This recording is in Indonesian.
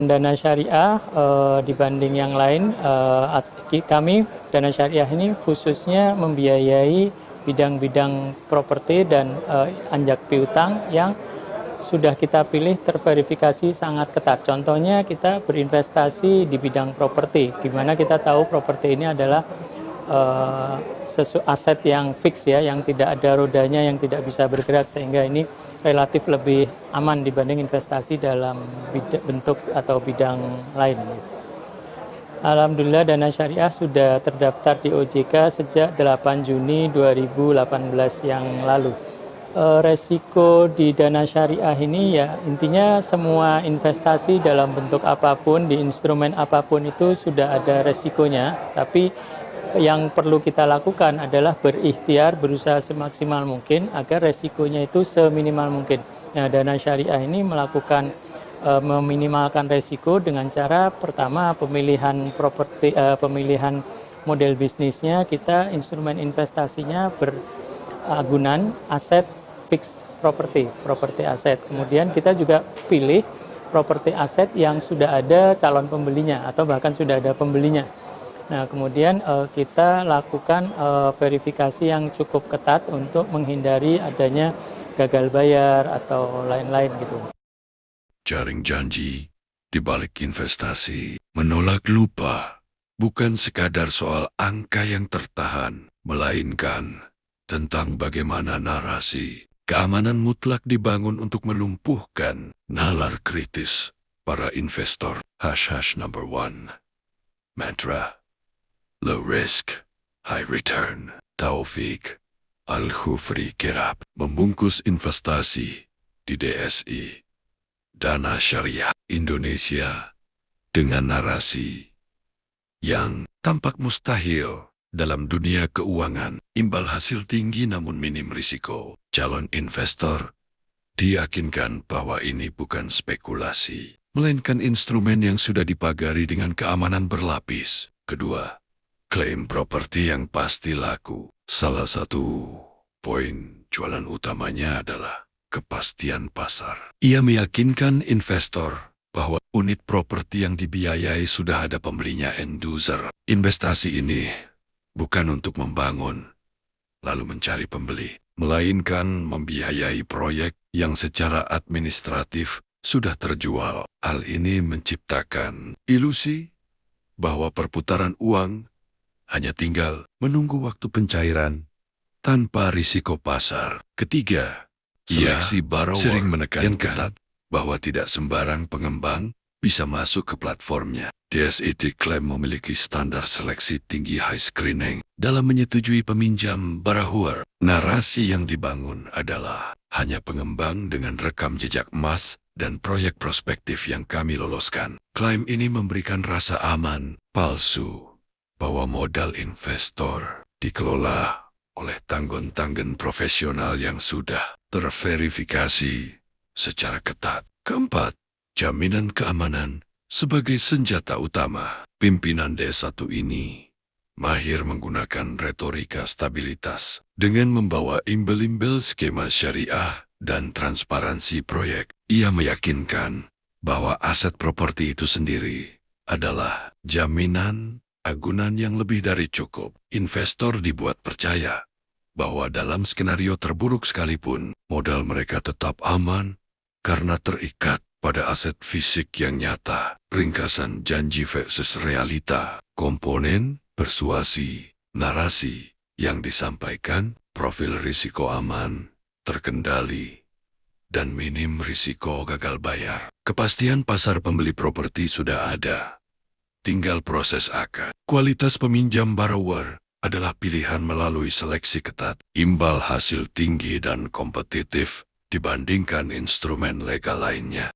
Dana syariah dibanding yang lain, kami Dana Syariah ini khususnya membiayai bidang-bidang properti dan anjak piutang yang sudah kita pilih terverifikasi sangat ketat. Contohnya kita berinvestasi di bidang properti, di mana kita tahu properti ini adalah aset yang fix ya, yang tidak ada rodanya, yang tidak bisa bergerak, sehingga ini relatif lebih aman dibanding investasi dalam bentuk atau bidang lain. Alhamdulillah Dana Syariah sudah terdaftar di OJK sejak 8 Juni 2018 yang lalu. Resiko di Dana Syariah ini ya intinya semua investasi dalam bentuk apapun, di instrumen apapun itu sudah ada resikonya, tapi yang perlu kita lakukan adalah berikhtiar, berusaha semaksimal mungkin agar resikonya itu seminimal mungkin. Nah, Dana Syariah ini melakukan meminimalkan resiko dengan cara pertama pemilihan properti, pemilihan model bisnisnya, kita instrumen investasinya beragunan aset fix properti aset. Kemudian kita juga pilih properti aset yang sudah ada calon pembelinya atau bahkan sudah ada pembelinya. Nah, kemudian kita lakukan verifikasi yang cukup ketat untuk menghindari adanya gagal bayar atau lain-lain gitu. Jaring janji di balik investasi, menolak lupa, bukan sekadar soal angka yang tertahan, melainkan tentang bagaimana narasi keamanan mutlak dibangun untuk melumpuhkan nalar kritis para investor. Number 1. Mantra. Low risk, high return. Taufik Al-Khufri kerap membungkus investasi di DSI, Dana Syariah Indonesia, dengan narasi yang tampak mustahil dalam dunia keuangan. Imbal hasil tinggi namun minim risiko. Calon investor diyakinkan bahwa ini bukan spekulasi, melainkan instrumen yang sudah dipagari dengan keamanan berlapis. Kedua, klaim properti yang pasti laku. Salah satu poin jualan utamanya adalah kepastian pasar. Ia meyakinkan investor bahwa unit properti yang dibiayai sudah ada pembelinya, end user. Investasi ini bukan untuk membangun lalu mencari pembeli, melainkan membiayai proyek yang secara administratif sudah terjual. Hal ini menciptakan ilusi bahwa perputaran uang hanya tinggal menunggu waktu pencairan tanpa risiko pasar. Ketiga, seleksi borrower sering menekankan ketat bahwa tidak sembarang pengembang bisa masuk ke platformnya. DSI diklaim memiliki standar seleksi tinggi, high screening, dalam menyetujui peminjam borrower. Narasi yang dibangun adalah hanya pengembang dengan rekam jejak emas dan proyek prospektif yang kami loloskan. Klaim ini memberikan rasa aman palsu bahwa modal investor dikelola oleh tanggon-tanggon profesional yang sudah terverifikasi secara ketat. Keempat, jaminan keamanan sebagai senjata utama. Pimpinan D1 ini mahir menggunakan retorika stabilitas dengan membawa imbel-imbel skema syariah dan transparansi proyek. Ia meyakinkan bahwa aset properti itu sendiri adalah jaminan agunan yang lebih dari cukup. Investor dibuat percaya bahwa dalam skenario terburuk sekalipun, modal mereka tetap aman karena terikat pada aset fisik yang nyata. Ringkasan janji versus realita. Komponen, persuasi, narasi yang disampaikan, profil risiko aman, terkendali, dan minim risiko gagal bayar. Kepastian pasar pembeli properti sudah ada. Tinggal proses akad. Kualitas peminjam borrower adalah pilihan melalui seleksi ketat, imbal hasil tinggi dan kompetitif dibandingkan instrumen legal lainnya.